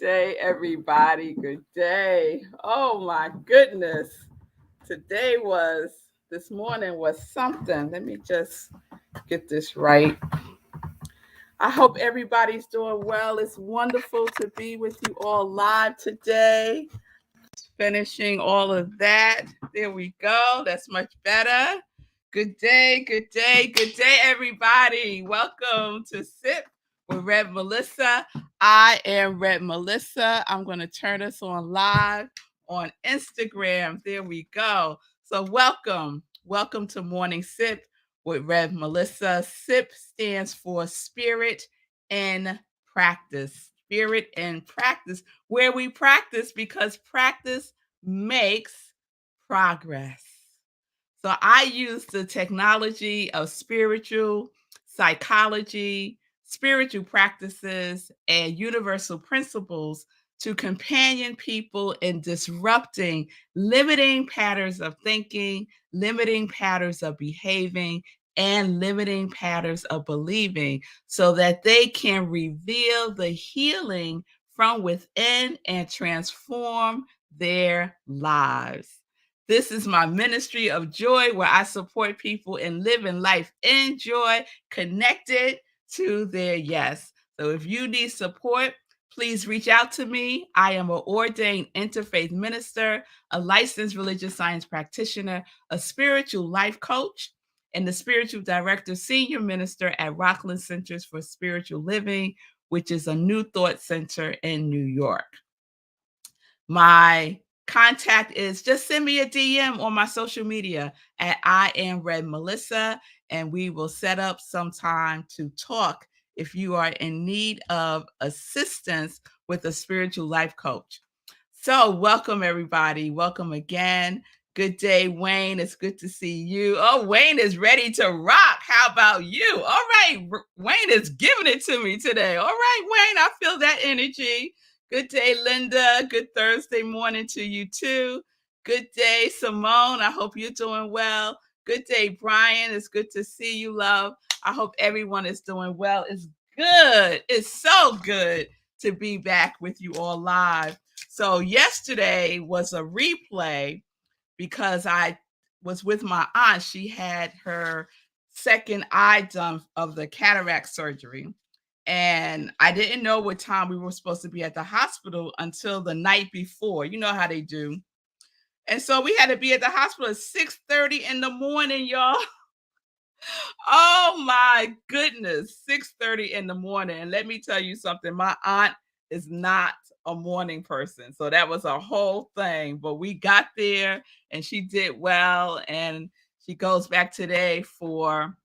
day, everybody. Good day. Oh my goodness. Today was, this morning was something. Let me just get this right. I hope everybody's doing well. It's wonderful to be with you all live today. Finishing all of that. There we go. That's much better. Good day, good day, good day, everybody. Welcome to Sip with Red Melissa. I am Red Melissa. I'm going to turn us on live on Instagram. There we go. So welcome. Welcome to Morning Sip with Red Melissa. SIP stands for Spirit and Practice. Spirit and Practice, where we practice because practice makes progress. So I use the technology of spiritual psychology, spiritual practices, and universal principles to companion people in disrupting limiting patterns of thinking, limiting patterns of behaving, and limiting patterns of believing so that they can reveal the healing from within and transform their lives. This is my ministry of joy where I support people in living life in joy, connected to their yes. So if you need support, please reach out to me. I am an ordained interfaith minister, a licensed religious science practitioner, a spiritual life coach, and the spiritual director, senior minister at Rockland Centers for Spiritual Living, which is a New Thought Center in New York. My contact is just send me a DM on my social media at I am Red Melissa, and we will set up some time to talk if you are in need of assistance with a spiritual life coach. So welcome, everybody. Welcome again. Good day, Wayne. It's good to see you. Oh, Wayne is ready to rock. How about you? All right. Wayne is giving it to me today. All right, Wayne, I feel that energy. Good day, Linda. Good Thursday morning to you, too. Good day, Simone. I hope you're doing well. Good day, Brian. It's good to see you, love. I hope everyone is doing well. It's good. It's so good to be back with you all live. So yesterday was a replay because I was with my aunt. She had her second eye done of the cataract surgery. And I didn't know what time we were supposed to be at the hospital until the night before. You know how they do. And so we had to be at the hospital at 6:30 in the morning, y'all. Oh my goodness, 6:30 in the morning. And let me tell you something, my aunt is not a morning person. So that was a whole thing. But we got there and she did well. And she goes back today for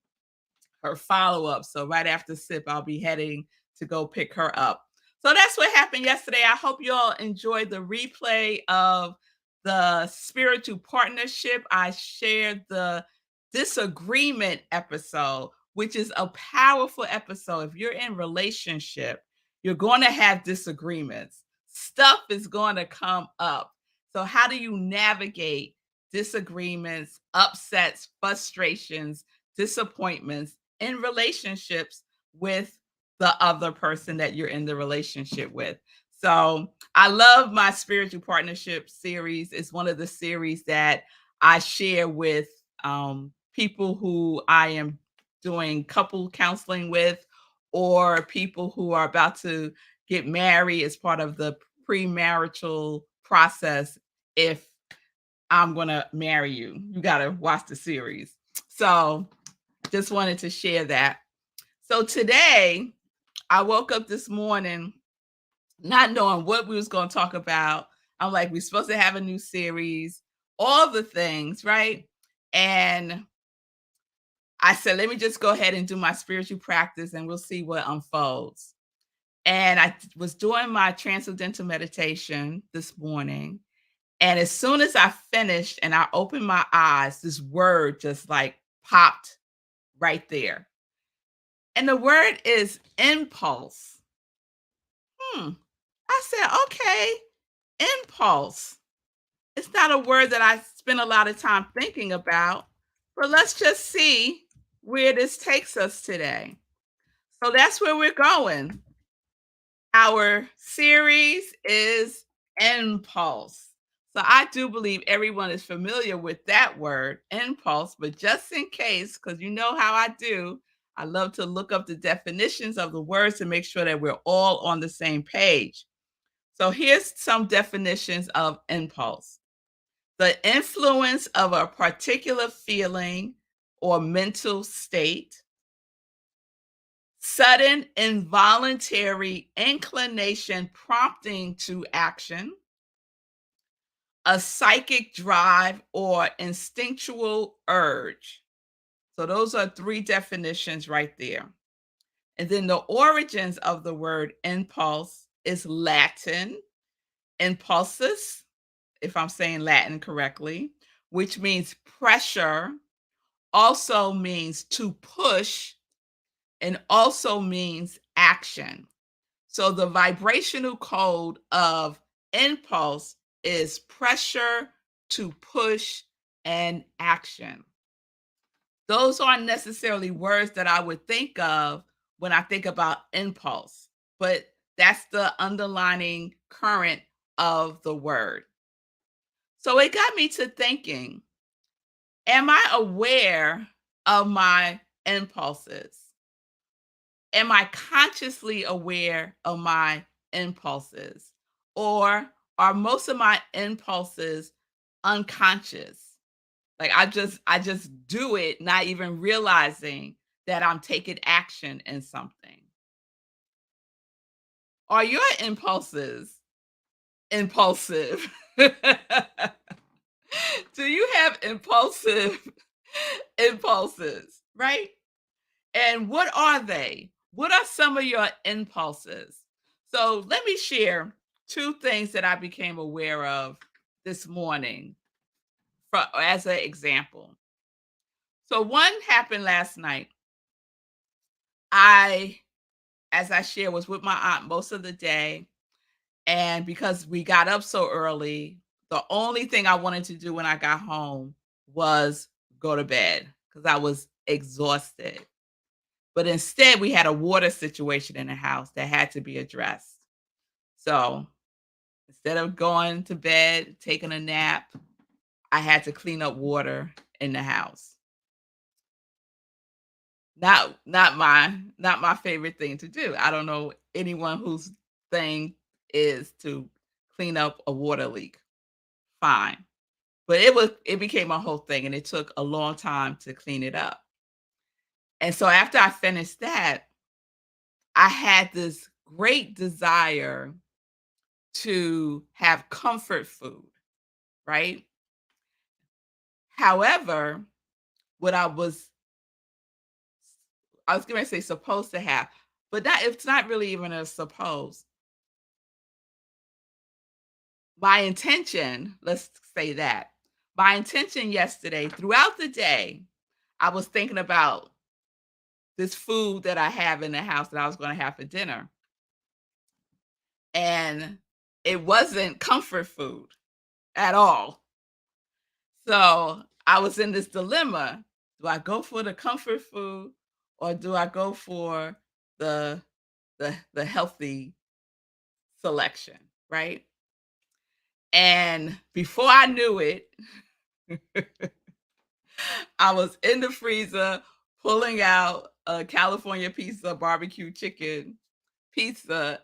her follow-up. So right after SIP, I'll be heading to go pick her up. So that's what happened yesterday. I hope you all enjoyed the replay of the spiritual partnership. I shared the disagreement episode, which is a powerful episode. If you're in relationship, you're going to have disagreements. Stuff is going to come up. So how do you navigate disagreements, upsets, frustrations, disappointments in relationships with the other person that you're in the relationship with? So I love my spiritual partnership series. It's one of the series that I share with people who I am doing couple counseling with, or people who are about to get married as part of the premarital process. If I'm going to marry you, you got to watch the series. So just wanted to share that. So today I woke up this morning not knowing what we was going to talk about. I'm like, we're supposed to have a new series, all the things, right? And I said, let me just go ahead and do my spiritual practice and we'll see what unfolds. And I was doing my transcendental meditation this morning. And as soon as I finished and I opened my eyes, this word just like popped right there. And the word is impulse. I said, okay, impulse. It's not a word that I spend a lot of time thinking about, but let's just see where this takes us today. So that's where we're going. Our series is impulse. So I do believe everyone is familiar with that word, impulse, but just in case, because you know how I do, I love to look up the definitions of the words to make sure that we're all on the same page. So here's some definitions of impulse: the influence of a particular feeling or mental state, sudden involuntary inclination prompting to action, a psychic drive or instinctual urge. So those are three definitions right there. And then the origins of the word impulse is Latin impulsus, if I'm saying Latin correctly, which means pressure, also means to push, and also means action. So the vibrational code of impulse is pressure to push and action. Those aren't necessarily words that I would think of when I think about impulse, but that's the underlining current of the word. So it got me to thinking, am I aware of my impulses? Am I consciously aware of my impulses? Or are most of my impulses unconscious? Like I just do it, not even realizing that I'm taking action in something. Are your impulses impulsive? Do you have impulsive impulses, right? And what are they? What are some of your impulses? So let me share two things that I became aware of this morning as an example. So one happened last night. I, as I shared, was with my aunt most of the day. And because we got up so early, the only thing I wanted to do when I got home was go to bed because I was exhausted. But instead, we had a water situation in the house that had to be addressed. So instead of going to bed, taking a nap, I had to clean up water in the house. Not my favorite thing to do. I don't know anyone whose thing is to clean up a water leak. Fine. But it became a whole thing and it took a long time to clean it up. And so after I finished that, I had this great desire to have comfort food, right? However, what I was gonna say supposed to have, but that it's not really even a suppose. My intention, let's say that. My intention yesterday, throughout the day, I was thinking about this food that I have in the house that I was gonna have for dinner. And it wasn't comfort food at all. So I was in this dilemma. Do I go for the comfort food or do I go for the the healthy selection, right? And before I knew it, I was in the freezer pulling out a California pizza barbecue chicken pizza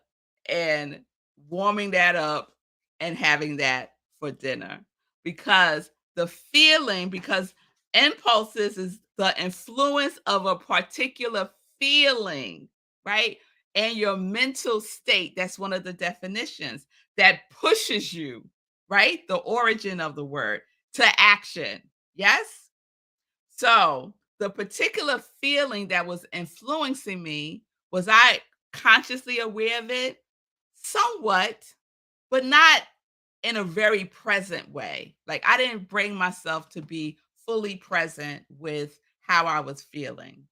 and warming that up and having that for dinner because because impulses is the influence of a particular feeling, right? And your mental state, that's one of the definitions that pushes you, right? The origin of the word to action. Yes? So, the particular feeling that was influencing me, was I consciously aware of it? Somewhat, but not in a very present way. Like, I didn't bring myself to be fully present with how I was feeling.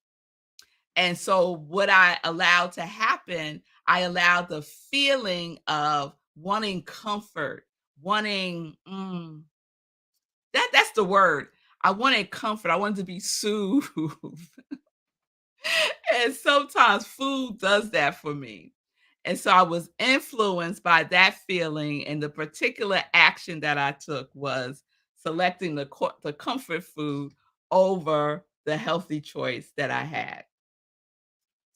And so, what I allowed to happen, I allowed the feeling of wanting comfort, wanting, that's the word. I wanted comfort. I wanted to be soothed. And sometimes food does that for me. And so I was influenced by that feeling, and the particular action that I took was selecting the comfort food over the healthy choice that I had.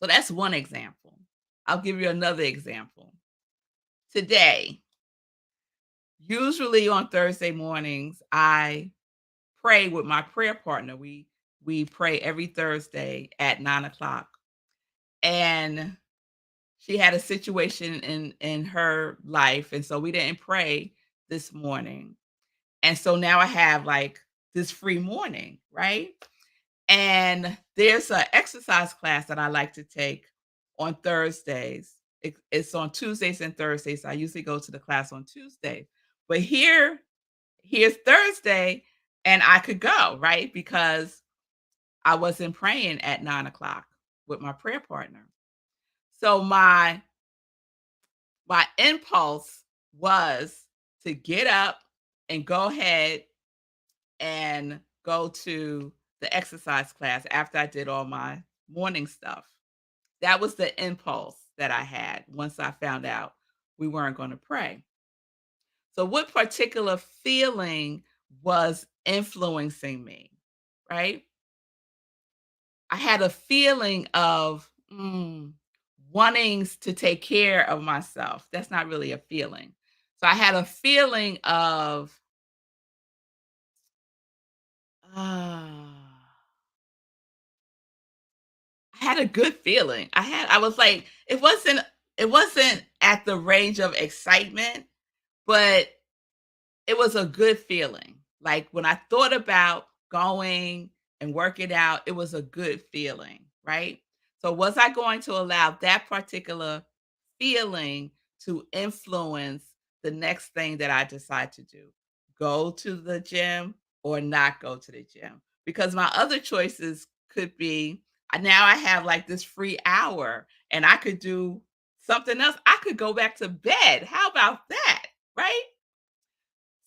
So that's one example. I'll give you another example. Today, usually on Thursday mornings, I pray with my prayer partner. We pray every Thursday at 9 o'clock. And she had a situation in her life, and so we didn't pray this morning. And so now I have like this free morning, right? And there's an exercise class that I like to take on Thursdays. It's on Tuesdays and Thursdays. I usually go to the class on Tuesday. But here's Thursday, and I could go, right? Because I wasn't praying at 9 o'clock with my prayer partner. So my impulse was to get up and go ahead and go to the exercise class after I did all my morning stuff. That was the impulse that I had once I found out we weren't going to pray. So, what particular feeling was influencing me, right? I had a feeling of wanting to take care of myself. That's not really a feeling. So, I had a feeling of, ah, I had a good feeling. I was like, it wasn't at the range of excitement, but it was a good feeling. Like when I thought about going and working out, it was a good feeling, right? So was I going to allow that particular feeling to influence the next thing that I decide to do? Go to the gym or not go to the gym? Because my other choices could be now I have like this free hour and I could do something else. I could go back to bed. How about that? Right?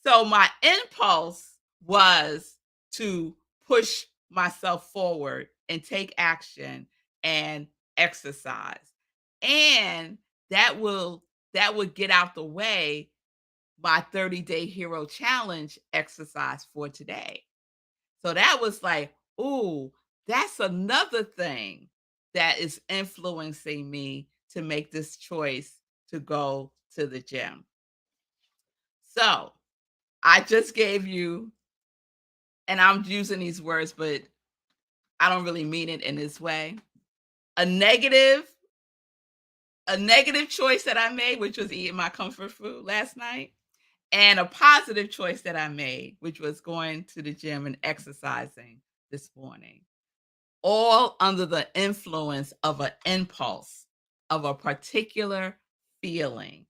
So my impulse was to push myself forward and take action and exercise. And that would get out the way my 30-day hero challenge exercise for today. So that was like, ooh, that's another thing that is influencing me to make this choice to go to the gym. So I just gave you, and I'm using these words, but I don't really mean it in this way. A negative, a negative choice that I made, which was eating my comfort food last night, and a positive choice that I made, which was going to the gym and exercising this morning. All under the influence of an impulse of a particular feeling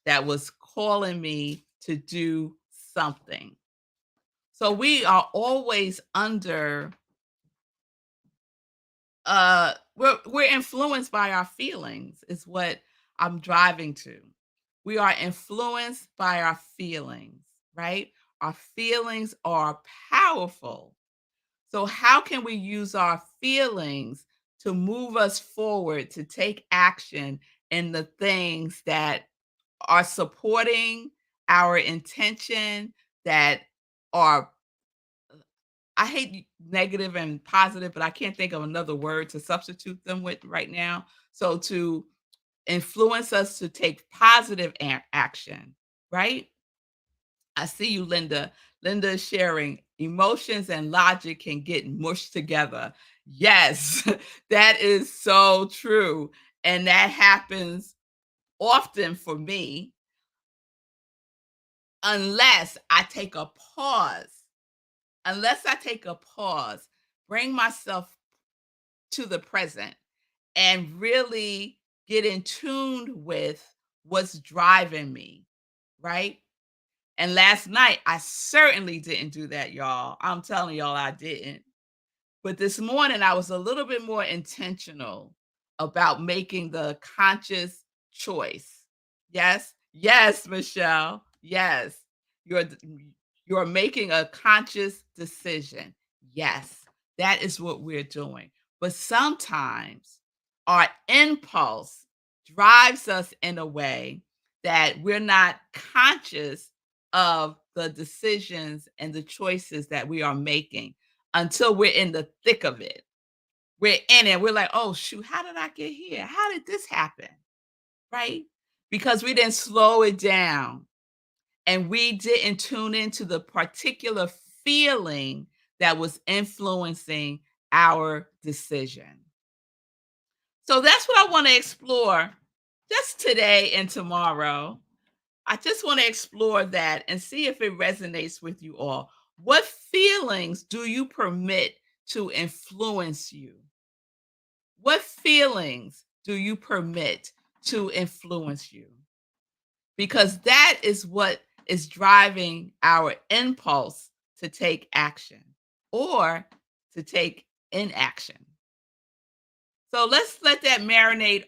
that was calling me to do something. So we are always under we're influenced by our feelings is what I'm driving to. We are influenced by our feelings, right? Our feelings are powerful. So how can we use our feelings to move us forward to take action in the things that are supporting our intention, that are, I hate negative and positive, but I can't think of another word to substitute them with right now. So to influence us to take positive action, right? I see you, Linda. Linda is sharing emotions and logic can get mushed together. Yes, that is so true. And that happens often for me unless I take a pause. Unless I take a pause, bring myself to the present and really get in tune with what's driving me, right? And last night, I certainly didn't do that, y'all. I'm telling y'all, I didn't. But this morning, I was a little bit more intentional about making the conscious choice. Yes, yes, Michelle. Yes, you're you're making a conscious decision. Yes, that is what we're doing. But sometimes our impulse drives us in a way that we're not conscious of the decisions and the choices that we are making until we're in the thick of it. We're in it. We're like, oh, shoot, how did I get here? How did this happen? Right? Because we didn't slow it down and we didn't tune into the particular feeling that was influencing our decision. So that's what I want to explore just today and tomorrow. I just want to explore that and see if it resonates with you all. What feelings do you permit to influence you? What feelings do you permit to influence you? Because that is what is driving our impulse to take action or to take inaction. So let's let that marinate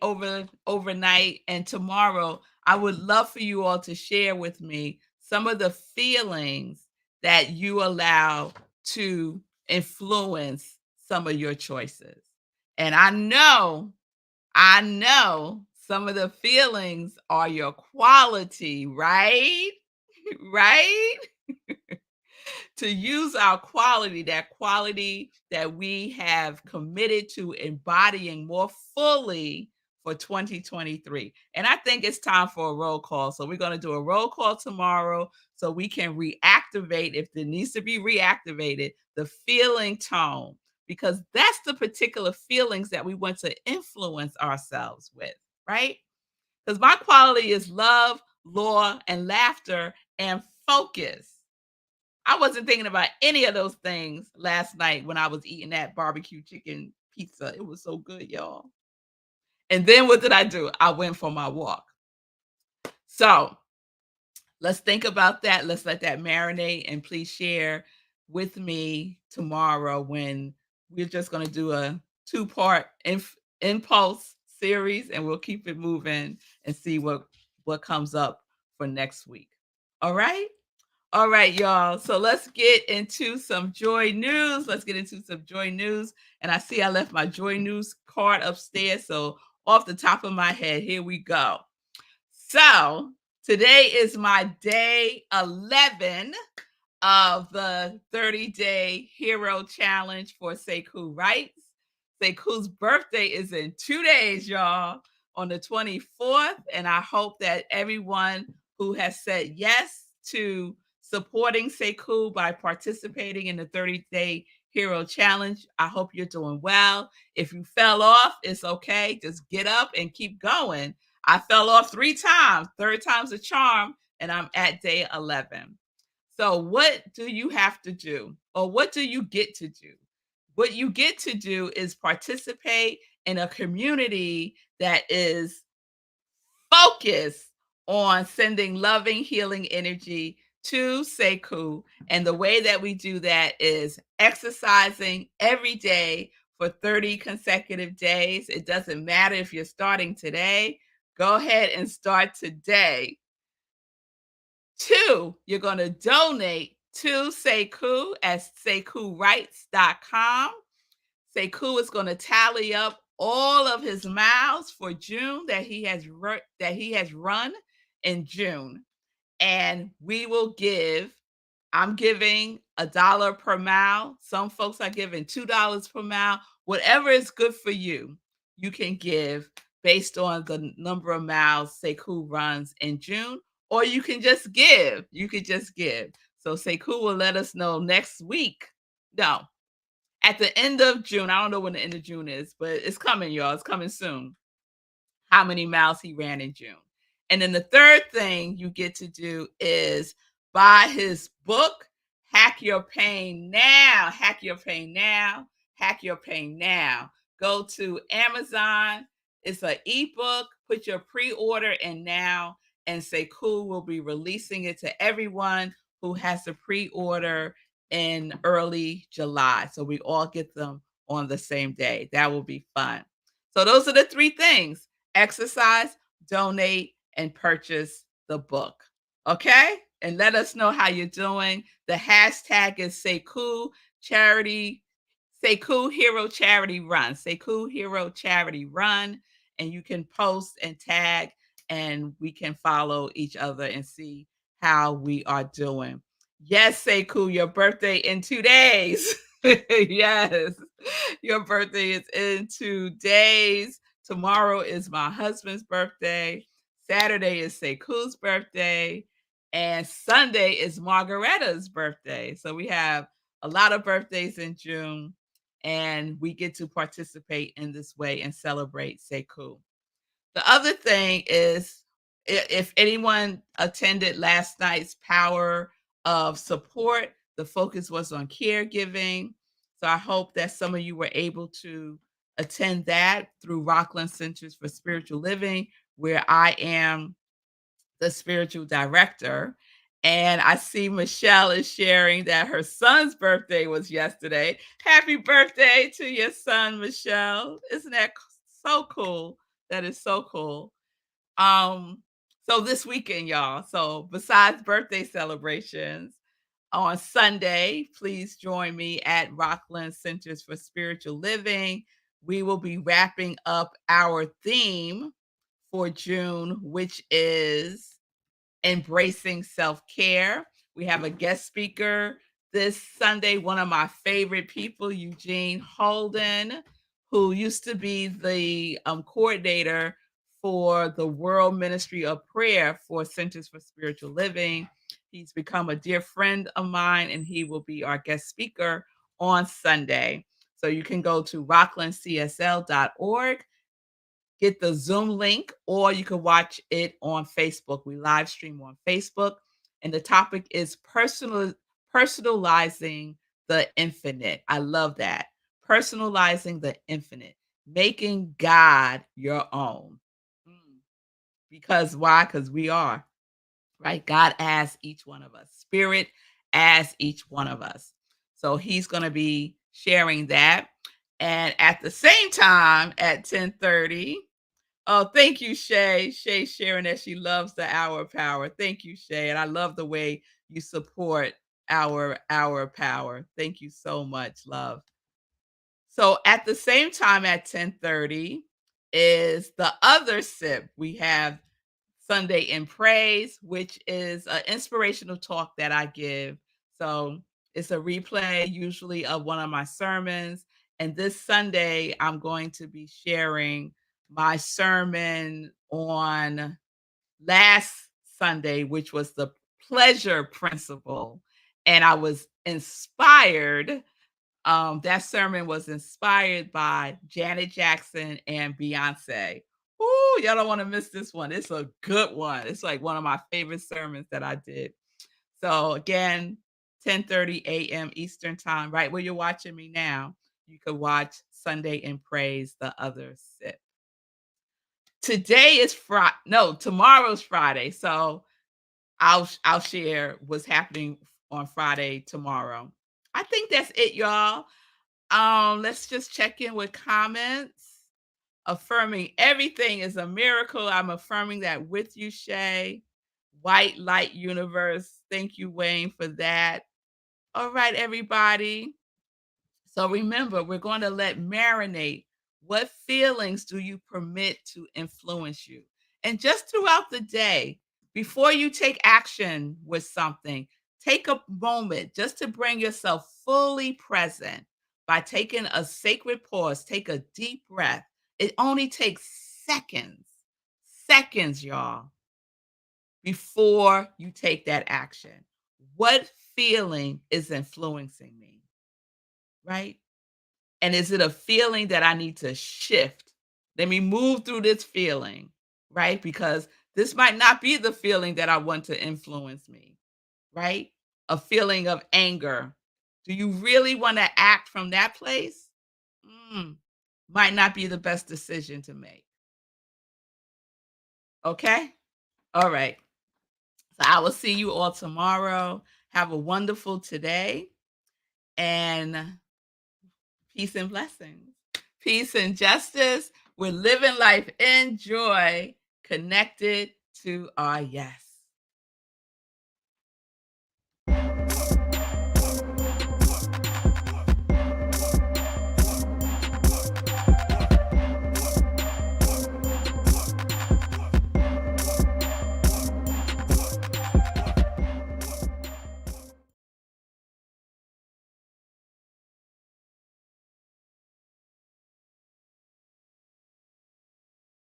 overnight. And tomorrow, I would love for you all to share with me some of the feelings that you allow to influence some of your choices. And I know some of the feelings are your quality, right? Right? To use our quality, that quality that we have committed to embodying more fully for 2023. And I think it's time for a roll call. So we're going to do a roll call tomorrow so we can reactivate, if it needs to be reactivated, the feeling tone, because that's the particular feelings that we want to influence ourselves with, right? Because my quality is love, law, and laughter and focus. I wasn't thinking about any of those things last night when I was eating that barbecue chicken pizza. It was so good, y'all. And then what did I do? I went for my walk. So let's think about that. Let's let that marinate. And please share with me tomorrow when we're just going to do a two-part impulse series, and we'll keep it moving and see what comes up for next week. All right? All right, y'all. So let's get into some joy news. Let's get into some joy news. And I see I left my joy news card upstairs. So off the top of my head, here we go. So today is my day 11 of the 30-day hero challenge for Sekou Writes. Sekou's birthday is in 2 days, y'all, on the 24th. And I hope that everyone who has said yes to supporting Sekou by participating in the 30-day hero challenge, I hope you're doing well. If you fell off, it's okay. Just get up and keep going. I fell off 3 times, third time's a charm, and I'm at day 11. So, what do you have to do? Or what do you get to do? What you get to do is participate in a community that is focused on sending loving, healing energy to Sekou. And the way that we do that is exercising every day for 30 consecutive days. It doesn't matter if you're starting today, go ahead and start today. 2, you're going to donate to Sekou at SekouWrites.com. Sekou is going to tally up all of his miles for June that he has run in June, and we will give. I'm giving $1 per mile. Some folks are giving $2 per mile. Whatever is good for you, you can give based on the number of miles Sekou runs in June, or you can just give. You could just give. So Sekou will let us know next week. No, at the end of June. I don't know when the end of June is, but it's coming, y'all. It's coming soon. How many miles he ran in June. And then the third thing you get to do is buy his book, Hack Your Pain Now. Hack Your Pain Now. Hack Your Pain Now. Go to Amazon. It's an ebook. Put your pre-order in now, and Sekou will be releasing it to everyone who has to pre-order in early July. So we all get them on the same day. That will be fun. So those are the 3 things: exercise, donate, and purchase the book. Okay? And let us know how you're doing. The hashtag is Sekou Charity, Sekou Hero Charity Run. Sekou Hero Charity Run. and you can post and tag, and we can follow each other and see how we are doing. Yes, Sekou, your birthday in 2 days. Yes, your birthday is in 2 days. Tomorrow is my husband's birthday. Saturday is Sekou's birthday, and Sunday is Margaretta's birthday. So we have a lot of birthdays in June, and we get to participate in this way and celebrate Sekou. The other thing is, if anyone attended last night's Power of Support, the focus was on caregiving. So I hope that some of you were able to attend that through Rockland Centers for Spiritual Living, where I am the spiritual director. And I see Michelle is sharing that her son's birthday was yesterday. Happy birthday to your son, Michelle. Isn't that so cool? That is so cool. Um, so this weekend, y'all. So besides birthday celebrations, on Sunday, please join me at Rockland Centers for Spiritual Living. We will be wrapping up our theme for June, which is embracing self-care. We have a guest speaker this Sunday, one of my favorite people, Eugene Holden, who used to be the coordinator for the World Ministry of Prayer for Centers for Spiritual Living. He's become a dear friend of mine, and he will be our guest speaker on Sunday. So you can go to rocklandcsl.org, get the Zoom link, or you can watch it on Facebook. We live stream on Facebook, and the topic is personalizing the infinite. I love that. Personalizing the infinite, making God your own. Mm. Because why? Because we are, right? God as each one of us. Spirit as each one of us. So he's going to be sharing that. And at the same time at 10:30, oh, thank you, Shay. Shay sharing that she loves the Hour of Power. Thank you, Shay. And I love the way you support our Hour of Power. Thank you so much, love. So at the same time at 10:30 is the other sip. We have Sunday in Praise, which is an inspirational talk that I give. So it's a replay, usually of one of my sermons. And this Sunday, I'm going to be sharing my sermon on last Sunday, which was the pleasure principle. And I was inspired. That sermon was inspired by Janet Jackson and Beyonce. Ooh, y'all don't want to miss this one. It's a good one. It's like one of my favorite sermons that I did. So again, 10:30 a.m. Eastern time, right where you're watching me now. You could watch Sunday in Praise, the other sip. Today is Friday. No, tomorrow's Friday. So I'll share what's happening on Friday tomorrow. I think that's it, y'all. Let's just check in with comments. Affirming everything is a miracle. I'm affirming that with you, Shay. White light universe. Thank you, Wayne, for that. All right, everybody. So remember, we're going to let marinate. What feelings do you permit to influence you? And just throughout the day, before you take action with something, take a moment just to bring yourself fully present by taking a sacred pause. Take a deep breath. It only takes seconds, seconds, y'all, before you take that action. What feeling is influencing me, right? And is it a feeling that I need to shift? Let me move through this feeling, right? Because this might not be the feeling that I want to influence me, right? A feeling of anger. Do you really want to act from that place? Mm, might not be the best decision to make. Okay? All right. So I will see you all tomorrow. Have a wonderful today, and peace and blessings. Peace and justice. We're living life in joy, connected to our yes.